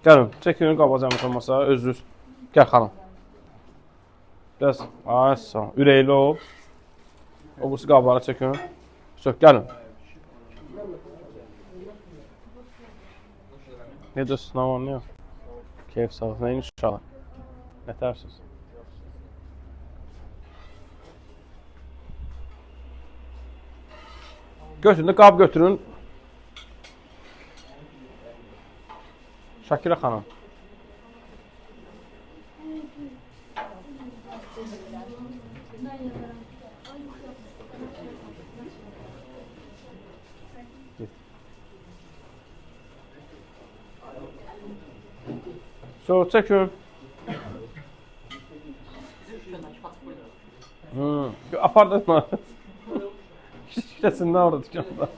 Gəlin, çəkin qabacağım masaya, özünüz. Gəl xanım. Biraz, ay sağ ol. Ürəkli ol. O burası qablara çəkin. Sök, gəlin. Necə sınav anlıyor? Keyif sağ ol. Nəyin uşağı? Nətərsiz? Götürün də qab götürün. Şakirə xanım. So, çəkin. Apardın mı? Şişəsindən orada dükanda.